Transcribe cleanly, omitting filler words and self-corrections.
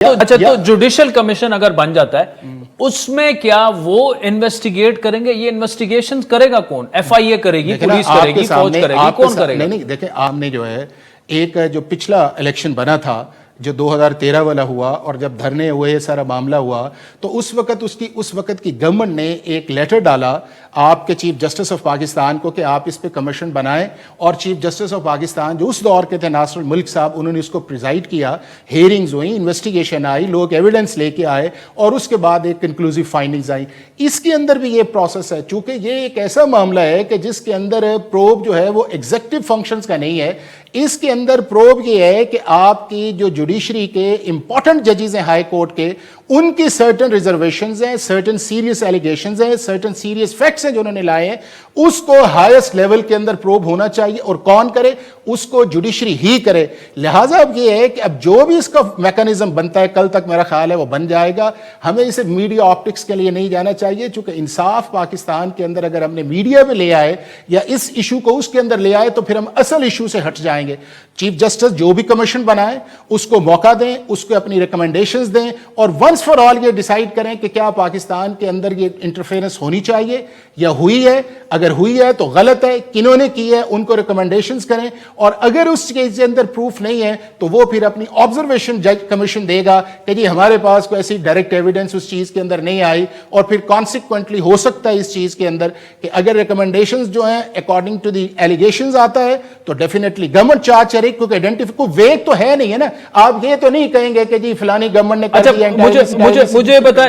اچھا تو judicial commission اگر بن جاتا ہے اس میں کیا وہ انویسٹیگیٹ کریں گے؟ یہ انویسٹیگیشن کرے گا کون؟ ایف آئی اے کرے گی، پولیس کرے گی، فوج کرے گی، کون کرے گا؟ نہیں دیکھیں، آپ نے جو ہے ایک جو پچھلا الیکشن بنا تھا جو 2013 والا ہوا اور جب دھرنے ہوئے سارا معاملہ ہوا تو اس وقت کی گورنمنٹ نے ایک لیٹر ڈالا آپ کے چیف جسٹس آف پاکستان کو کہ آپ اس پہ کمیشن بنائیں، اور چیف جسٹس آف پاکستان جو اس دور کے تھے ناصر الملک صاحب، انہوں نے اس کو پریزائڈ کیا، ہیئرنگز ہوئیں، انویسٹیگیشن آئی، لوگ ایویڈنس لے کے آئے اور اس کے بعد ایک کنکلوزیو فائنڈنگز آئیں۔ اس کے اندر بھی یہ پروسیس ہے، چونکہ یہ ایک ایسا معاملہ ہے کہ جس کے اندر پروب جو ہے وہ ایگزیکٹو فنکشنز کا نہیں ہے، اس کے اندر پروب یہ ہے کہ آپ کی جو جوڈیشری کے امپورٹنٹ ججز ہیں ہائی کورٹ کے، ان کی سرٹن ریزرویشنز ہیں، سرٹن سیریس ایلیگیشنز ہیں، سرٹن سیریس فیکٹس ہیں جو انہوں نے لائے ہیں، اس کو ہائیسٹ لیول کے اندر پروب ہونا چاہیے، اور کون کرے؟ اس کو جوڈیشری ہی کرے۔ لہٰذا اب یہ ہے کہ اب جو بھی اس کا میکانزم بنتا ہے، کل تک میرا خیال ہے وہ بن جائے گا، ہمیں اسے میڈیا آپٹکس کے لیے نہیں جانا چاہیے، چونکہ انصاف پاکستان کے اندر اگر ہم نے میڈیا پہ لے آئے یا اس ایشو کو اس کے اندر لے آئے تو پھر ہم اصل ایشو سے ہٹ جائیں گے۔ چیف جسٹس جو بھی کمیشن بنائے اس کو موقع دیں، اس کو اپنی ریکمنڈیشنز دیں، اور ونس فار آل یہ ڈیسائیڈ کریں کہ کیا پاکستان کے اندر یہ انٹرفیرنس ہونی چاہیے یا ہوئی ہے، اگر ہوئی ہے تو غلط ہے، کنہوں نے کی ہے، ان کو ریکمنڈیشنز کریں، اور اگر اس چیز کے اندر پروف نہیں ہے تو وہ پھر اپنی آبزرویشن جج کمیشن دے گا کہ جی ہمارے پاس کوئی ایسی ڈائریکٹ ایویڈنس اس چیز کے اندر نہیں آئی، اور پھر کانسیکوینٹلی ہو سکتا ہے اس چیز کے اندر کہ اگر ریکمنڈیشنز جو ہیں اکارڈنگ ٹو دی ایلیگیشنز آتا ہے تو ڈیفینیٹلی گورنمنٹ چارج کرے، کیونکہ آئیڈینٹیفائی کو ویگ تو ہے نہیں ہے نا، آپ یہ تو نہیں کہیں گے کہ جی فلانی گورنمنٹ نے کر دیا۔ مجھے بتائیں